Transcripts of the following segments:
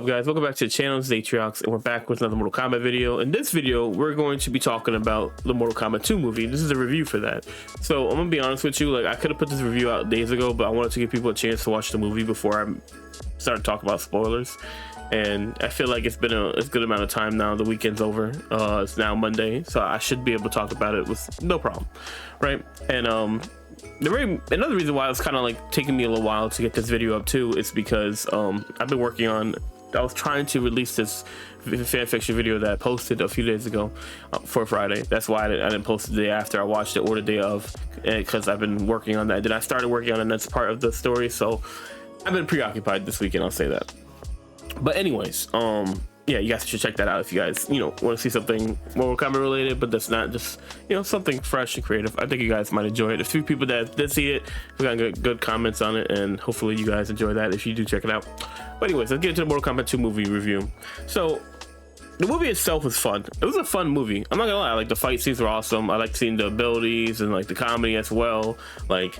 guys? Welcome back to the channel. This is ecritcal, and we're back with another Mortal Kombat video. In this video, we're going to be talking about the Mortal Kombat 2 movie. This is a review for that. So I'm gonna be honest with you, like I could have put this review out days ago, but I wanted to give people a chance to watch the movie before I started talking about spoilers. And I feel like it's been a good amount of time now. The weekend's over. It's now Monday, so I should be able to talk about it with no problem, right? And another reason why it's kind of like taking me a little while to get this video up too is because I've been working on. I was trying to release this fan fiction video that I posted a few days ago for Friday. That's why I didn't post the day after I watched it or the day of, because I've been working on that. Then I started working on it, and that's part of the story. So I've been preoccupied this weekend. I'll say that. But anyways, yeah, you guys should check that out if you guys, want to see something Mortal Kombat related, but that's not just, something fresh and creative. I think you guys might enjoy it. A few people that did see it, we got good comments on it, and hopefully you guys enjoy that if you do check it out. But anyways, let's get into the Mortal Kombat 2 movie review. So the movie itself was fun. It was a fun movie. I'm not gonna lie, like the fight scenes were awesome. I like seeing the abilities and like the comedy as well. Like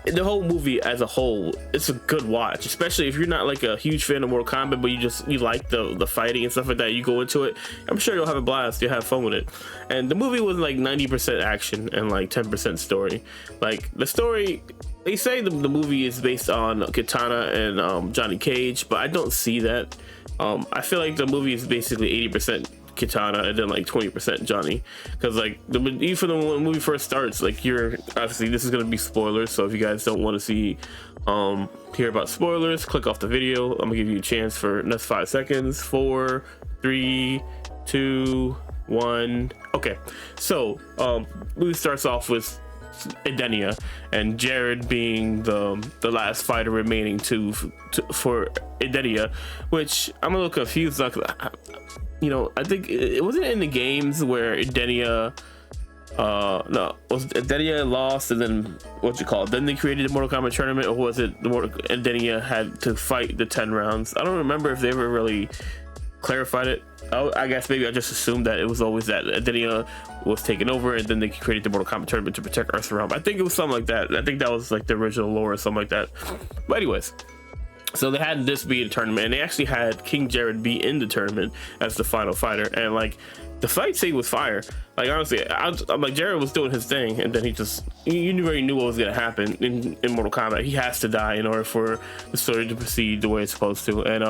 the whole movie as a whole, it's a good watch, especially if you're not like a huge fan of Mortal Kombat, but you like the fighting and stuff like that. You go into it, I'm sure you'll have a blast. You'll have fun with it. And the movie was like 90% action and like 10% story. Like the story, they say the movie is based on Kitana and Johnny Cage, but I don't see that. I feel like the movie is basically 80% Kitana and then like 20% Johnny, because like even when the movie first starts, like you're obviously, this is going to be spoilers, so if you guys don't want to see hear about spoilers, click off the video. I'm gonna give you a chance for next 5 seconds. 4, 3, 2, 1. Okay, so movie starts off with Edenia and Jared being the last fighter remaining for Edenia, which I'm a little confused. Like, I think it wasn't in the games where Edenia was Edenia lost and then then they created the Mortal Kombat tournament, or was it Edenia had to fight the 10 rounds? I don't remember if they ever really clarified it. I guess maybe I just assumed that it was always that Edenia was taken over and then they created the Mortal Kombat tournament to protect Earthrealm. I think it was something like that. I think that was like the original lore or something like that. But anyways, so they had this be a tournament, and they actually had King Jared be in the tournament as the final fighter, and like the fight scene was fire. Like honestly, I'm like, Jared was doing his thing, and then you already knew what was gonna happen in Mortal Kombat. He has to die in order for the story to proceed the way it's supposed to. And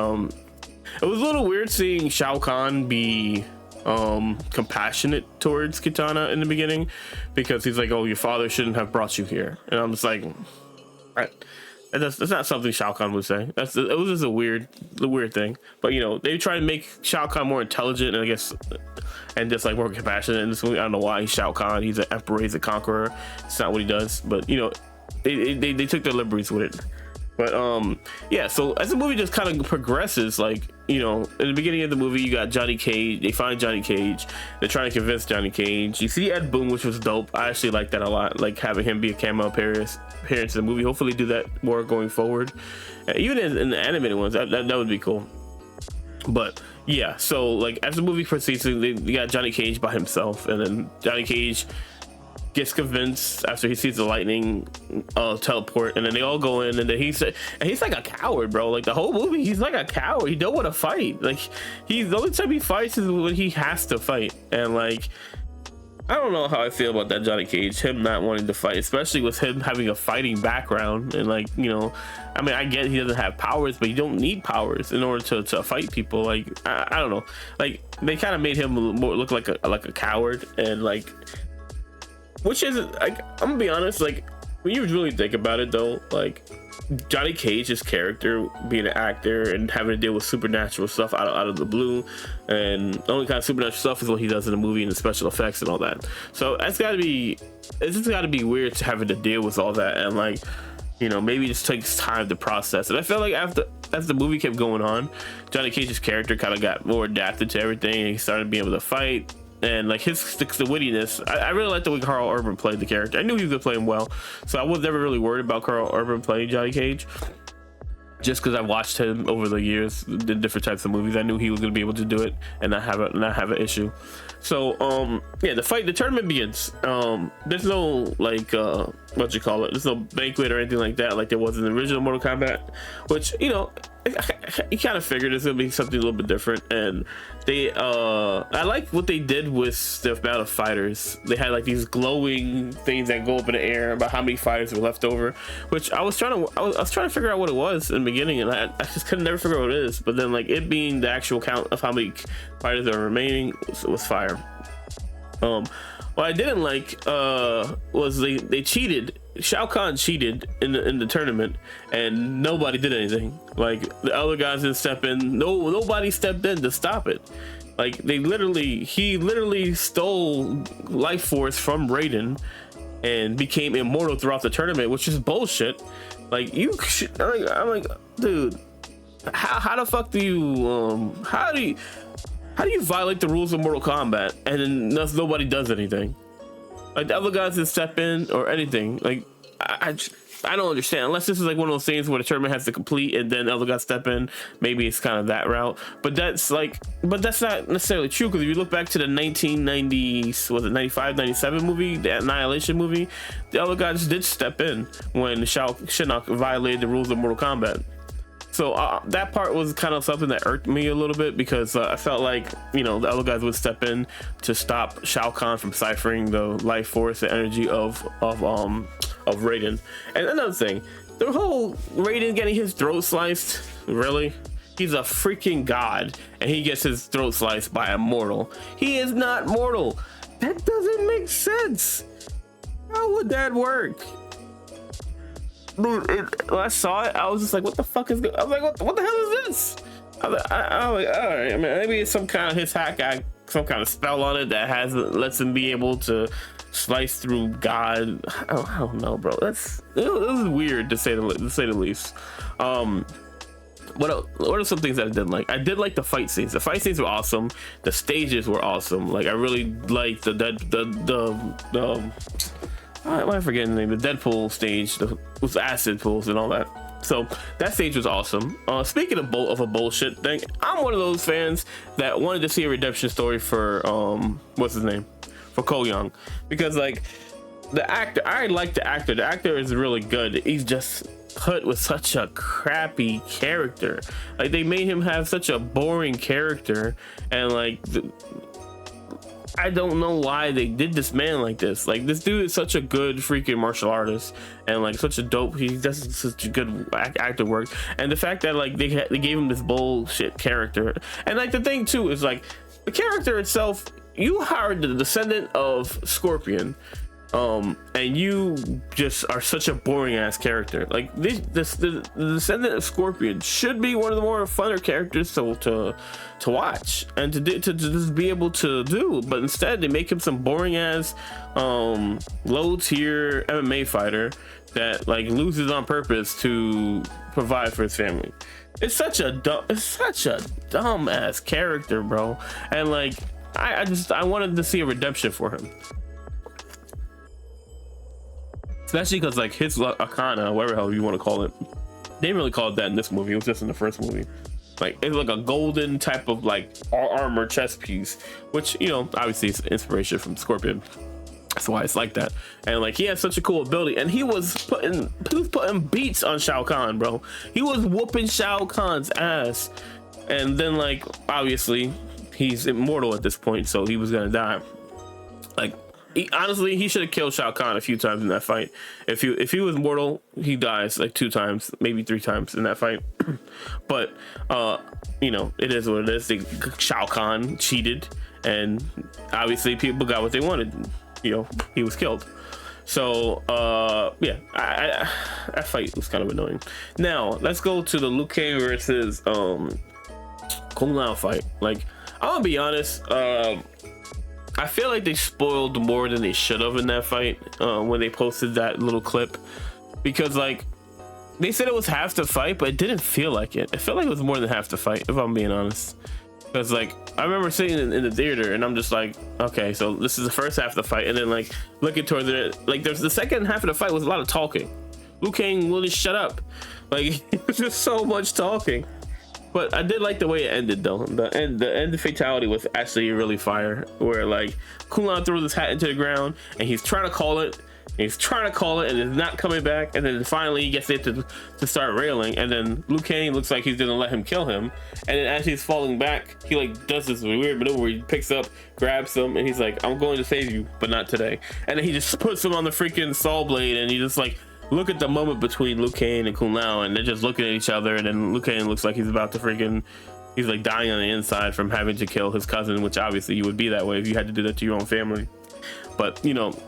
it was a little weird seeing Shao Kahn be compassionate towards Kitana in the beginning, because he's like, oh, your father shouldn't have brought you here, and I'm just like, that's not something Shao Kahn would say. It was just a weird thing. But they try to make Shao Kahn more intelligent, and I guess, and just like more compassionate in this movie. I don't know why he's Shao Kahn. He's an emperor. He's a conqueror. It's not what he does. But they took their liberties with it. But yeah, so as the movie just kind of progresses, like in the beginning of the movie, you got Johnny Cage. They find Johnny Cage. They're trying to convince Johnny Cage. You see Ed Boon, which was dope. I actually like that a lot, like having him be a cameo appearance in the movie. Hopefully do that more going forward, even in the animated ones. That would be cool. But yeah, so like as the movie proceeds, they got Johnny Cage by himself, and then Johnny Cage gets convinced after he sees the lightning teleport, and then they all go in, and then he's like a coward, bro. Like the whole movie, he's like a coward. He don't want to fight. Like the only time he fights is when he has to fight. And like, I don't know how I feel about that Johnny Cage, him not wanting to fight, especially with him having a fighting background. And like, I mean, I get he doesn't have powers, but you don't need powers in order to fight people. Like I don't know, like they kind of made him more look like a coward, and like, which is, like, I'm gonna be honest, like when you really think about it though, like Johnny Cage's character being an actor and having to deal with supernatural stuff out of the blue, and the only kind of supernatural stuff is what he does in the movie and the special effects and all that. So it's just gotta be weird to having to deal with all that, and like, maybe it just takes time to process. And I felt like as the movie kept going on, Johnny Cage's character kind of got more adapted to everything, and he started being able to fight. And like the wittiness, I really like the way Carl Urban played the character. I knew he was gonna play him well, so I was never really worried about Carl Urban playing Johnny Cage, just because I watched him over the years in different types of movies. I knew he was gonna be able to do it and not have an issue. So yeah, the tournament begins. There's no like there's no banquet or anything like that, like there was in the original Mortal Kombat, which you kind of figured it's gonna be something a little bit different, and they I like what they did with the amount of fighters. They had like these glowing things that go up in the air about how many fighters were left over, which I was trying to figure out what it was in the beginning, and I just couldn't never figure out what it is. But then like it being the actual count of how many fighters are remaining was fire. What I didn't like was they cheated. Shao Kahn cheated in the tournament, and nobody did anything. Like the other guys didn't step in. Nobody stepped in to stop it. Like he literally stole life force from Raiden and became immortal throughout the tournament, which is bullshit. Like I'm like, dude, how the fuck do you how do you violate the rules of Mortal Kombat and then nobody does anything? Like the other guys didn't step in or anything. Like I don't understand, unless this is like one of those things where the tournament has to complete and then the other guys step in. Maybe it's kind of that route, but that's not necessarily true, because if you look back to the 1990s, was it 95, 97 movie, the Annihilation movie, the other guys did step in when Shinnok violated the rules of Mortal Kombat. So that part was kind of something that irked me a little bit, because I felt like, you know, the other guys would step in to stop Shao Kahn from ciphering the life force and energy of Raiden. And another thing, the whole Raiden getting his throat sliced, really? He's a freaking god, and he gets his throat sliced by a mortal. He is not mortal. That doesn't make sense. How would that work? Dude, when I saw it, I was just like, what the fuck is good? I was like, what the hell is this? I was like, all right, I mean, maybe it's some kind of his hack guy, some kind of spell on it that lets him be able to slice through God. I don't know, bro. It was weird to say the least. What are some things that I didn't like? I did like the fight scenes. The fight scenes were awesome. The stages were awesome. Like I really liked the why am I forgetting the name? The Deadpool stage, with acid pools and all that. So that stage was awesome. Speaking of a bullshit thing, I'm one of those fans that wanted to see a redemption story for what's his name, for Ko Young, because like the actor, I like the actor. The actor is really good. He's just put with such a crappy character. Like they made him have such a boring character, and like I don't know why they did this man like this. Like this dude is such a good freaking martial artist, and like such a dope. He does such a good actor work, and the fact that like they gave him this bullshit character, and like the thing too is like the character itself. You hired the descendant of Scorpion, and you just are such a boring ass character. Like the descendant of Scorpion should be one of the more funner characters to watch and to just be able to do, but instead they make him some boring ass low tier MMA fighter that like loses on purpose to provide for his family. It's such a dumb ass character, bro. And like I wanted to see a redemption for him, especially because like his Akana, whatever the hell you want to call it, they didn't really call it that in this movie. It was just in the first movie. Like it's like a golden type of like armor chest piece, which, you know, obviously it's inspiration from Scorpion. That's why it's like that. And like he has such a cool ability, and he was putting beats on Shao Kahn, bro. He was whooping Shao Kahn's ass, and then like obviously he's immortal at this point, so he was gonna die. Like honestly, he should have killed Shao Kahn a few times in that fight. If he was mortal, he dies like 2 times, maybe 3 times in that fight. But you know, it is what it is. Shao Kahn cheated, and obviously people got what they wanted. You know, he was killed. So yeah, that fight was kind of annoying. Now let's go to the Liu Kang versus Kung Lao fight. Like I'm gonna be honest, I feel like they spoiled more than they should have in that fight when they posted that little clip, because like they said it was half the fight, but it didn't feel like it. It felt like it was more than half the fight, if I'm being honest. Because like I remember sitting in the theater and I'm just like, okay, so this is the first half of the fight, and then like looking towards it, like there's the second half of the fight was a lot of talking. Liu Kang will just shut up. Like it was just so much talking. But I did like the way it ended though. The end fatality was actually really fire, where like Kung Lao throws his hat into the ground and he's trying to call it, He's trying to call it and it's not coming back, and then finally he gets it to start railing, and then Liu Kang looks like he's gonna let him kill him, and then as he's falling back, he like does this weird maneuver where he picks up, grabs him, and he's like, I'm going to save you, but not today. And then he just puts him on the freaking saw blade, and he just like, look at the moment between Liu Kang and Kung Lao, and they're just looking at each other, and then Liu Kang looks like he's about to freaking, he's like dying on the inside from having to kill his cousin, which obviously you would be that way if you had to do that to your own family. But you know,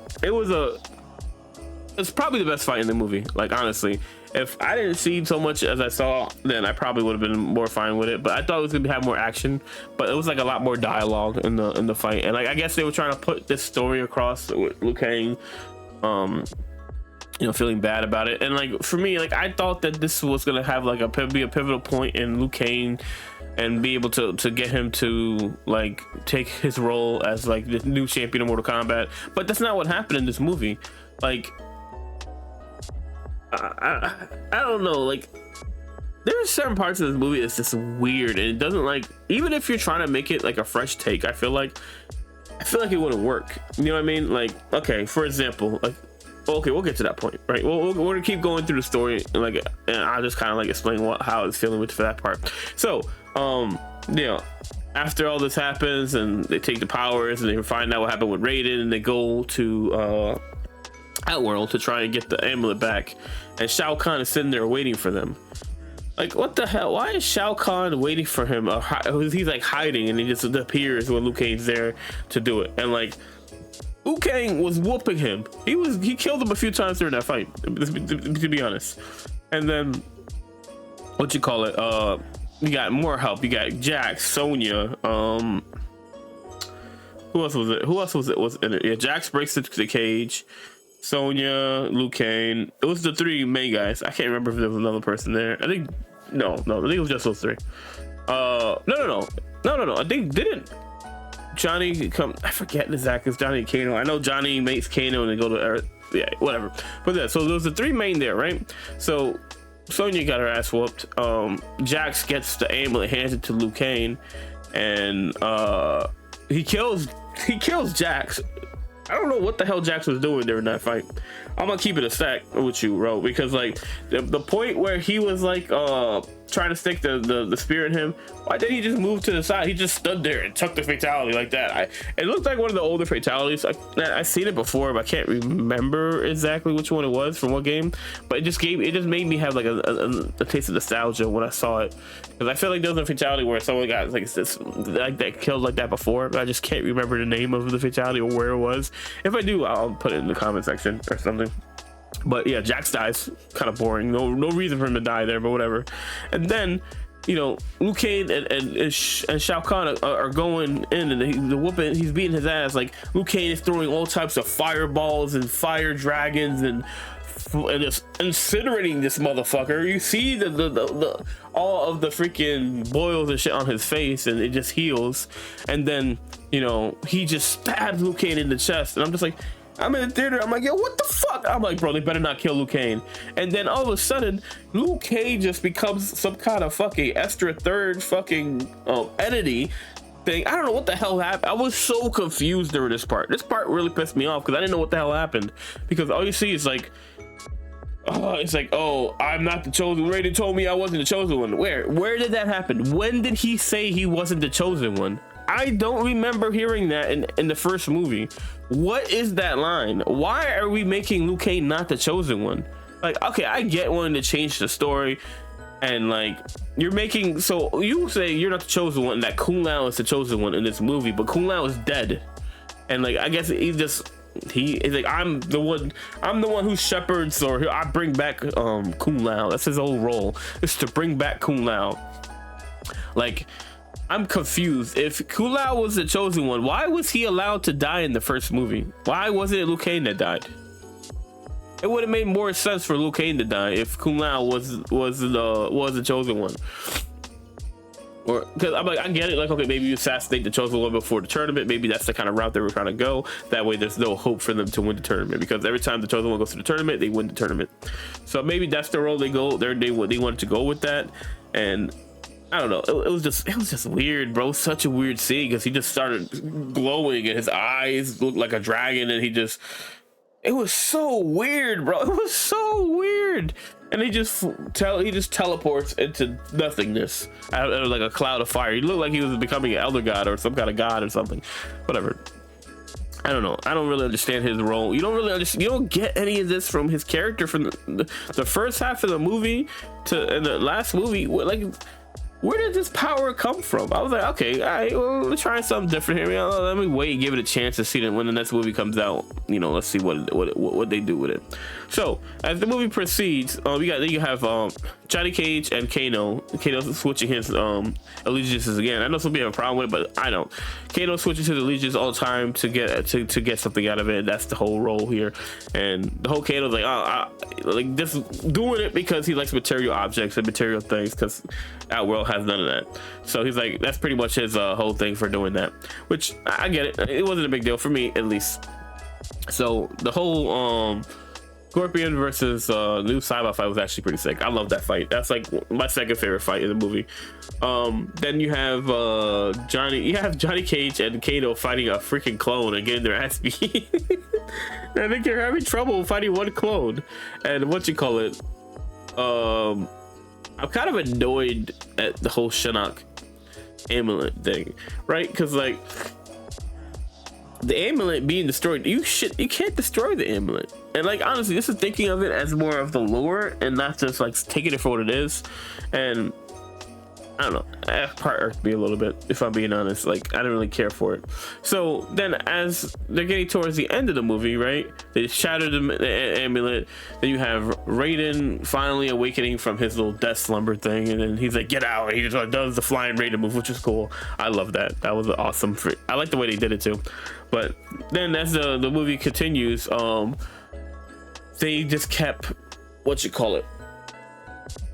it's probably the best fight in the movie. Like honestly, if I didn't see so much as I saw, then I probably would have been more fine with it. But I thought it was gonna have more action, but it was like a lot more dialogue in the fight. And like I guess they were trying to put this story across with Liu Kang, you know, feeling bad about it. And like for me, like I thought that this was gonna have like be a pivotal point in Liu Kang and be able to get him to like take his role as like the new champion of Mortal Kombat. But that's not what happened in this movie. Like I don't know, like there are certain parts of this movie that's just weird, and it doesn't, like, even if you're trying to make it like a fresh take, I feel like it wouldn't work. You know what I mean? Like, okay, for example, like, okay, we'll get to that point, right? We're gonna keep going through the story, and I'll just kind of like explain how I was feeling with for that part. So you know, after all this happens and they take the powers and they find out what happened with Raiden, and they go to Outworld to try and get the amulet back, and Shao Kahn is sitting there waiting for them. Like, what the hell? Why is Shao Kahn waiting for him? He's like hiding, and he just appears when Liu Kang's there to do it. And like, Liu Kang was whooping him. He killed him a few times during that fight, to be honest. And then what you call it? You got more help. You got Jax, Sonya. Who else was it? Was in it? Yeah, Jax breaks the cage. Sonya, Liu Kang. It was the three main guys. I can't remember if there was another person there. I think no. I think it was just those three. No. I think didn't Johnny come? I forget exactly. It's Johnny and Kano. I know Johnny makes Kano and they go to Earth. Yeah, whatever. But yeah, so there was the three main there, right? So Sonya got her ass whooped. Jax gets the amulet, hands it to Liu Kang, and he kills Jax. I don't know what the hell Jax was doing during that fight. I'm gonna keep it a stack with you, bro, because like the point where he was like trying to stick the spear in him, why didn't he just move to the side? He just stood there and took the fatality like that. It looked like one of the older fatalities. I've seen it before, but I can't remember exactly which one it was from what game. But it just made me have like a taste of nostalgia when I saw it, because I feel like there was a fatality where someone got like this, like that killed like that before, but I just can't remember the name of the fatality or where it was. If I do, I'll put it in the comment section or something. But yeah, Jax dies, kind of boring. No reason for him to die there, but whatever. And then, you know, Liu Kang and Shao Kahn are going in, and the whooping, he's beating his ass. Like, Liu Kang is throwing all types of fireballs and fire dragons and just incinerating this motherfucker. You see the all of the freaking boils and shit on his face, and it just heals. And then, you know, he just stabs Liu Kang in the chest, and I'm just like, I'm in the theater, I'm like, yo, what the fuck? I'm like, bro, they better not kill Liu Kang. And then all of a sudden, Liu Kang just becomes some kind of fucking extra third fucking entity thing. I don't know what the hell happened. I was so confused during this part. This part really pissed me off because I didn't know what the hell happened. Because all you see is like, it's like, oh, I'm not the chosen. Raiden told me I wasn't the chosen one. Where did that happen? When did he say he wasn't the chosen one? I don't remember hearing that in the first movie. What is that line? Why are we making Liu Kang not the chosen one? Like, okay, I get wanting to change the story, and like, you're making, so you say you're not the chosen one, and that Kung Lao is the chosen one in this movie, but Kung Lao is dead. And like, I guess he's like, I'm the one who shepherds, or I bring back Kung Lao. That's his whole role, is to bring back Kung Lao. Like, I'm confused. If Kung Lao was the chosen one, why was he allowed to die in the first movie? Why wasn't it Liu Kang that died? It would have made more sense for Liu Kang to die if Kung Lao was the chosen one. Or, because I'm like, I get it, like, okay, maybe you assassinate the chosen one before the tournament. Maybe that's the kind of route they were trying to go. That way there's no hope for them to win the tournament, because every time the chosen one goes to the tournament, they win the tournament. So maybe that's the role they wanted to go with that. And I don't know, it was just weird, bro. Such a weird scene, because he just started glowing and his eyes looked like a dragon, and It was so weird, bro. It was so weird. And he just teleports into nothingness out of like a cloud of fire. He looked like he was becoming an elder god or some kind of god or something. Whatever. I don't know. I don't really understand his role. You don't really understand. You don't get any of this from his character from the first half of the movie to the last movie. Like, where did this power come from? I was like, okay, all right, well, let's try something different here. Let me wait, give it a chance to see it when the next movie comes out. You know, let's see what they do with it. So as the movie proceeds, you have Johnny Cage and Kano. Kano's switching his allegiances again. I know some people have a problem with it, but I don't. Kano switches his allegiance all the time to get something out of it. That's the whole role here, and the whole Kano's like just doing it because he likes material objects and material things, because Outworld has none of that. So he's like, that's pretty much his whole thing for doing that, which I get it. It wasn't a big deal for me, at least. So the whole Scorpion versus new Cyber fight was actually pretty sick. I love that fight. That's like my second favorite fight in the movie. Then you have Johnny Cage and Kano fighting a freaking clone and getting their ass beat. I think you're having trouble fighting one clone. And I'm kind of annoyed at the whole Shinnok amulet thing, right? Because like the amulet being destroyed, you can't destroy the amulet. And like, honestly, this is thinking of it as more of the lore and not just like taking it for what it is. And I don't know, that part irked me a little bit, if I'm being honest. Like, I didn't really care for it. So then as they're getting towards the end of the movie, right, they shatter the amulet. Then you have Raiden finally awakening from his little death slumber thing, and then he's like, get out, and he just like does the flying Raiden move, which is cool. I love that. That was awesome. I like the way they did it too. But then as the movie continues, they just kept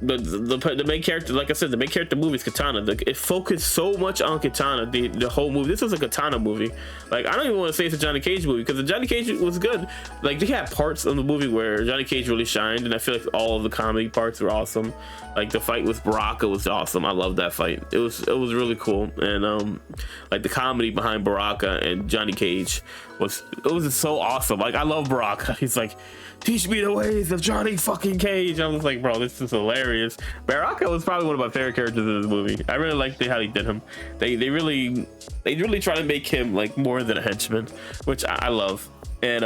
the main character. Like I said, the main character movie is Katana. It focused so much on Katana, the whole movie. This was a Katana movie. Like, I don't even want to say it's a Johnny Cage movie, because the Johnny Cage was good. Like, they had parts of the movie where Johnny Cage really shined, and I feel like all of the comedy parts were awesome. Like the fight with Baraka was awesome. I love that fight. It was really cool. And like the comedy behind Baraka and Johnny Cage was so awesome. Like, I love Baraka. He's like, teach me the ways of Johnny fucking Cage. I was like, bro, this is hilarious. Baraka was probably one of my favorite characters in this movie. I really liked how they did him. They really try to make him like more than a henchman, which I love. And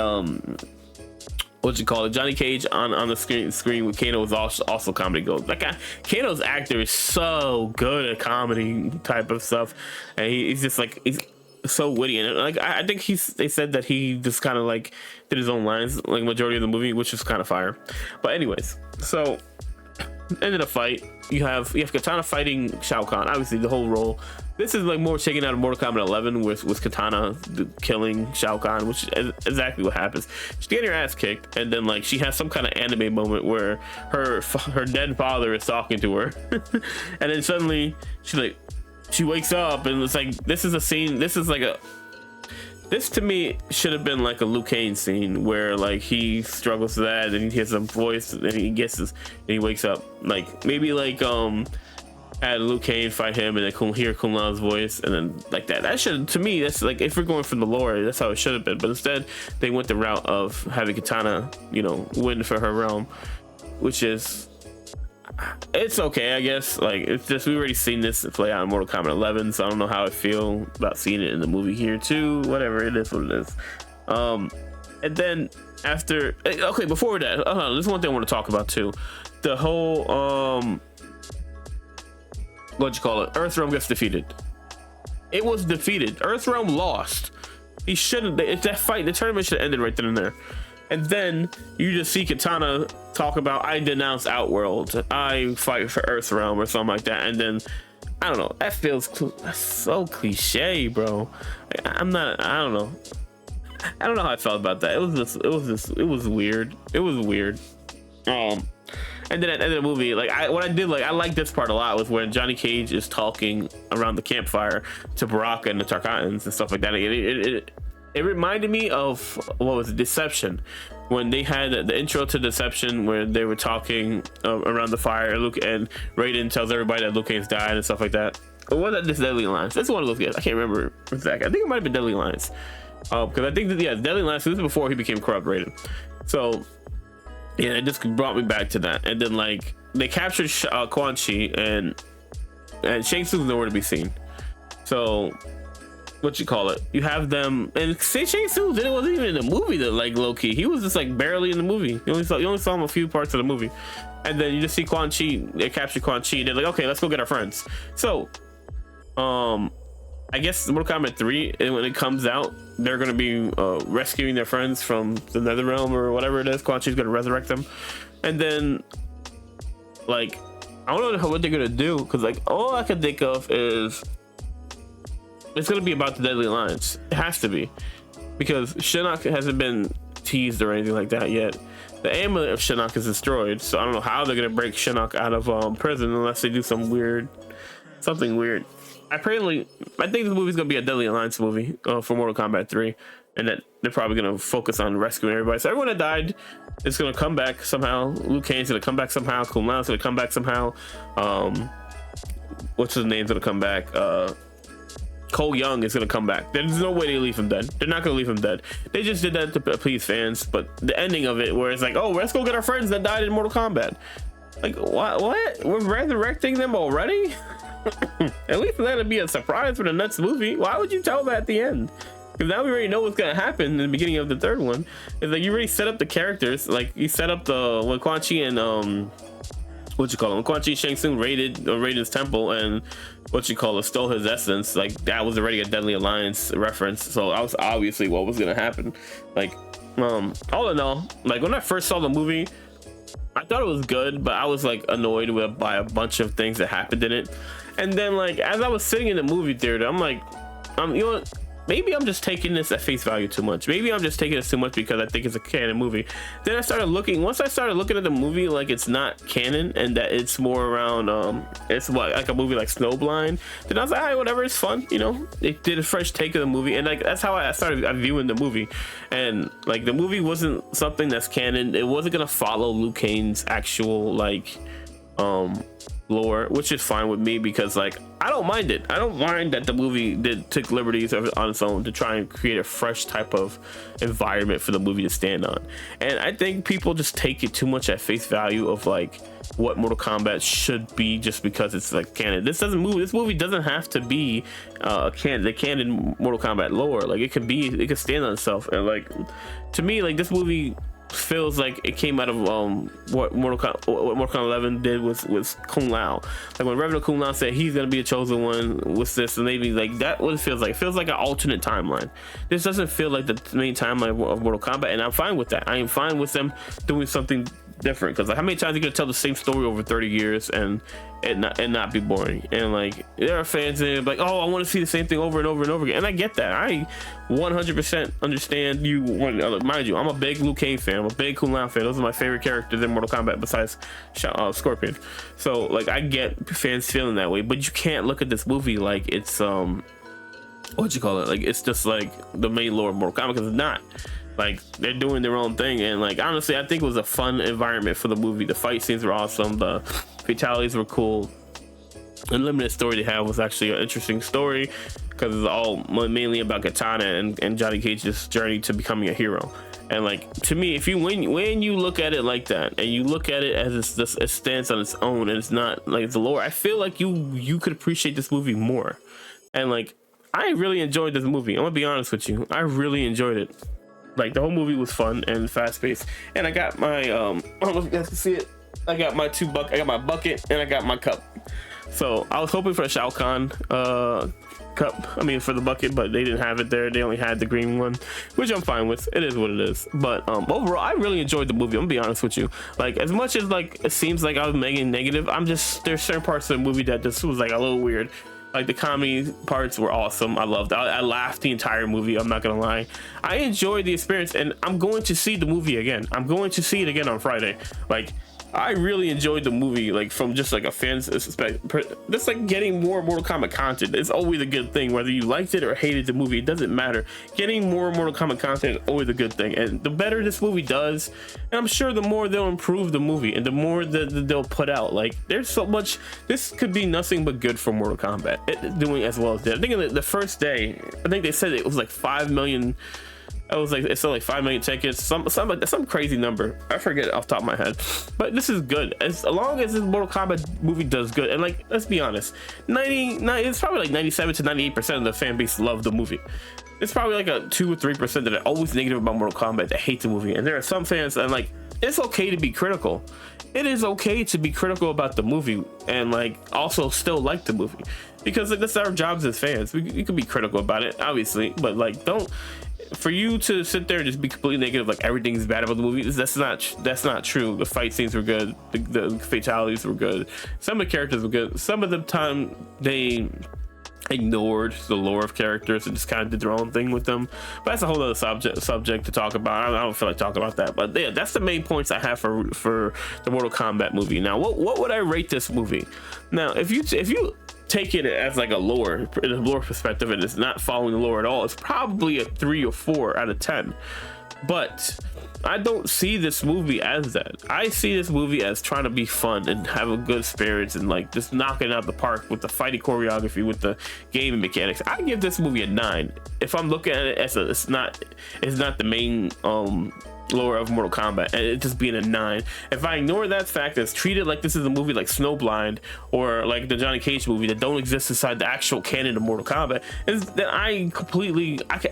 Johnny Cage on the screen with Kano was also comedy gold. Like, Kano's actor is so good at comedy type of stuff, and he's just like, he's so witty. And like, I think they said that he just kind of like did his own lines like majority of the movie, which is kind of fire. But anyways, so end of the fight, you have Katana fighting Shao Kahn. Obviously the whole role, this is like more taken out of Mortal Kombat 11 with Katana killing Shao Kahn, which is exactly what happens. She's getting her ass kicked, and then like she has some kind of anime moment where her dead father is talking to her, and then suddenly she wakes up, and it's like, this is a scene. This to me should have been like a Liu Kang scene where like he struggles with that, and he hears some voice, and he wakes up. Like, maybe like had Liu Kang fight him, and then hear Kung Lao's voice, and then like that. That should, to me, that's like, if we're going from the lore, that's how it should have been. But instead, they went the route of having Katana, win for her realm, which is, it's okay, I guess. Like, it's just, we've already seen this play out in Mortal Kombat 11, so I don't know how I feel about seeing it in the movie here too. Whatever, it is what it is. And then after, okay, before that, there's one thing I want to talk about too. The whole Earthrealm gets defeated. It was defeated. Earthrealm lost. He shouldn't. That fight, the tournament should have ended right then and there. And then you just see Katana talk about, I denounce Outworld, I fight for Earthrealm, or something like that. And then, I don't know, that feels so cliche, bro. I don't know. I don't know how I felt about that. It was weird. It was weird. And then at the end of the movie, like, I like this part a lot, was when Johnny Cage is talking around the campfire to Baraka and the Tarkatans and stuff like that. It reminded me of, what was it, Deception, when they had the intro to Deception, where they were talking around the fire. Luke and Raiden tells everybody that Liu Kang's died and stuff like that. Or was that this Deadly Alliance? That's one of those guys. I can't remember exactly. I think it might have been Deadly Alliance. because I think that Deadly Alliance, this is before he became corrupt rated. So yeah, it just brought me back to that. And then like they captured Quan Chi, and Shang Tsung's nowhere to be seen. So what you call it, you have them, and Shang Tsung wasn't even in the movie, that like low-key he was just like barely in the movie. You only saw him a few parts of the movie, and then you just see Quan Chi. They captured Quan Chi. They're like, okay, let's go get our friends. So I guess Mortal Kombat 3, and when it comes out, they're going to be rescuing their friends from the Nether Realm or whatever it is. Quan Chi's going to resurrect them, and then like I don't know what they're going to do, because like all I can think of is it's going to be about the Deadly Alliance. It has to be, because Shinnok hasn't been teased or anything like that yet. The amulet of Shinnok is destroyed, so I don't know how they're going to break Shinnok out of prison unless they do something weird. I think this movie's gonna be a Deadly Alliance movie for Mortal Kombat 3, and that they're probably gonna focus on rescuing everybody. So everyone that died is gonna come back somehow. Liu Kang's gonna come back somehow. Kung Lao's gonna come back somehow. What's his name's gonna come back? Cole Young is gonna come back. There's no way they leave him dead. They're not gonna leave him dead. They just did that to please fans. But the ending of it, where it's like, oh, let's go get our friends that died in Mortal Kombat. Like, what? We're resurrecting them already? At least let it be a surprise for the next movie. Why would you tell that at the end? Because now we already know what's gonna happen in the beginning of the third one. It's like you already set up the characters. Like you set up when Quan Chi and when Quan Chi and Shang Tsung raided Raiden's temple, and stole his essence. Like that was already a Deadly Alliance reference. So that was obviously what was gonna happen. Like all in all, like when I first saw the movie, I thought it was good, but I was like annoyed by a bunch of things that happened in it. And then like as I was sitting in the movie theater, I'm like, you know what? Maybe I'm just taking this at face value too much. Maybe I'm just taking this too much because I think it's a canon movie. Then once I started looking at the movie like it's not canon and that it's more around it's like a movie like Snowblind, then I was like, all right, whatever, it's fun, you know. They did a fresh take of the movie, and like that's how I started viewing the movie. And like the movie wasn't something that's canon. It wasn't gonna follow Liu Kang's actual like lore, which is fine with me, because like I don't mind it. I don't mind that the movie took liberties on its own to try and create a fresh type of environment for the movie to stand on. And I think people just take it too much at face value of like what Mortal Kombat should be just because it's like canon. This movie doesn't have to be the canon Mortal Kombat lore. Like it could stand on itself. And like to me, like this movie feels like it came out of what Mortal Kombat 11 did with Kung Lao. Like when Reverend Kung Lao said he's gonna be a chosen one with this, and maybe like that what it feels like. It feels like an alternate timeline. This doesn't feel like the main timeline of Mortal Kombat, and I'm fine with that. I am fine with them doing something different, because like how many times are you gonna tell the same story over 30 years and not be boring? And like there are fans that are like, oh, I want to see the same thing over and over and over again, and I get that. I 100% understand you. Mind you, I'm a big Liu Kang fan. I'm a big Kung Lao fan. Those are my favorite characters in Mortal Kombat besides Scorpion. So like I get fans feeling that way, but you can't look at this movie like it's like it's just like the main lore of Mortal Kombat, because it's not. Like they're doing their own thing, and like honestly I think it was a fun environment for the movie. The fight scenes were awesome, the fatalities were cool. The limited story they had was actually an interesting story, because it's all mainly about Katana and Johnny Cage's journey to becoming a hero. And like to me, when you look at it like that, and you look at it as it stands on its own and it's not like the lore, I feel like you could appreciate this movie more. And like I really enjoyed this movie. I'm gonna be honest with you, I really enjoyed it. Like the whole movie was fun and fast paced, and I got my I don't know if you guys can see it. I got my I got my bucket and I got my cup. So I was hoping for a Shao Kahn cup, for the bucket, but they didn't have it there. They only had the green one, which I'm fine with. It is what it is. But overall, I really enjoyed the movie. I'm gonna be honest with you. Like as much as like it seems like I was making negative, there's certain parts of the movie that just was like a little weird. Like the comedy parts were awesome. I loved it. I laughed the entire movie. I'm not gonna lie. I enjoyed the experience, and I'm going to see the movie again. I'm going to see it again on Friday. Like I really enjoyed the movie, like from just like a fan's perspective. Just like getting more Mortal Kombat content is always a good thing, whether you liked it or hated the movie, it doesn't matter. Getting more Mortal Kombat content is always a good thing, and the better this movie does, and I'm sure the more they'll improve the movie and the more that they'll put out. Like there's so much, this could be nothing but good for Mortal Kombat doing as well as that. I think in the first day, I think they said it was like 5 million. I was like, it's like 5 million tickets, some crazy number. I forget off the top of my head, but this is good. As long as this Mortal Kombat movie does good, and like, let's be honest, it's probably like 97 to 98% of the fan base love the movie. It's probably like a 2 or 3% that are always negative about Mortal Kombat that hate the movie, and there are some fans that like, it's okay to be critical. It is okay to be critical about the movie and like also still like the movie, because like that's our jobs as fans. We can be critical about it, obviously, but like don't. For you to sit there and just be completely negative, like everything's bad about the movie, that's not true. The fight scenes were good, the fatalities were good, some of the characters were good. Some of the time they ignored the lore of characters and just kind of did their own thing with them, but that's a whole other subject to talk about. I don't feel like talking about that, but yeah, that's the main points I have for the Mortal Kombat movie. Now what would I rate this movie? Now if you take it as like a lore perspective and it's not following the lore at all, it's probably a 3 or 4 out of 10. But I don't see this movie as that. I see this movie as trying to be fun and have a good spirits and like just knocking out the park with the fighting choreography, with the gaming mechanics. I give this movie a 9. If I'm looking at it as it's not the main lore of Mortal Kombat, and it just being a 9. If I ignore that fact, it's treated like this is a movie like Snowblind or like the Johnny Cage movie that don't exist inside the actual canon of Mortal Kombat, is that I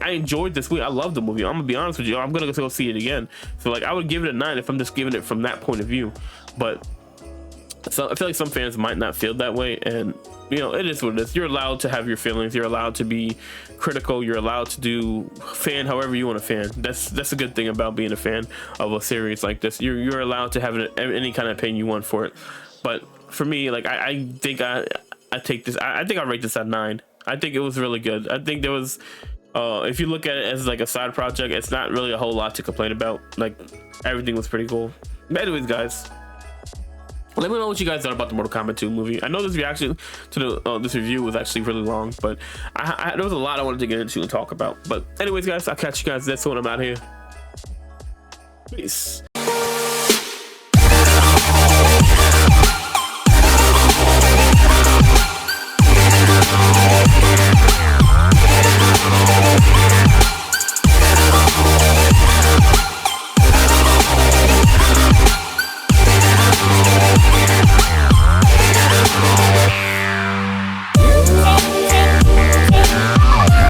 enjoyed this movie. I love the movie. I'm gonna be honest with you, I'm gonna go see it again. So like I would give it a 9 if I'm just giving it from that point of view. But so I feel like some fans might not feel that way, and you know, it is what it is. You're allowed to have your feelings, you're allowed to be critical, you're allowed to do fan however you want to fan. That's a good thing about being a fan of a series like this. You're allowed to have any kind of opinion you want for it. But for me, like I think I take this, I think I rate this at 9. I think it was really good. I think there was if you look at it as like a side project, it's not really a whole lot to complain about. Like everything was pretty cool. But anyways, guys, let me know what you guys thought about the Mortal Kombat 2 movie. I know this reaction to this review was actually really long, but there was a lot I wanted to get into and talk about. But anyways, guys, I'll catch you guys next one. I'm out here. Peace.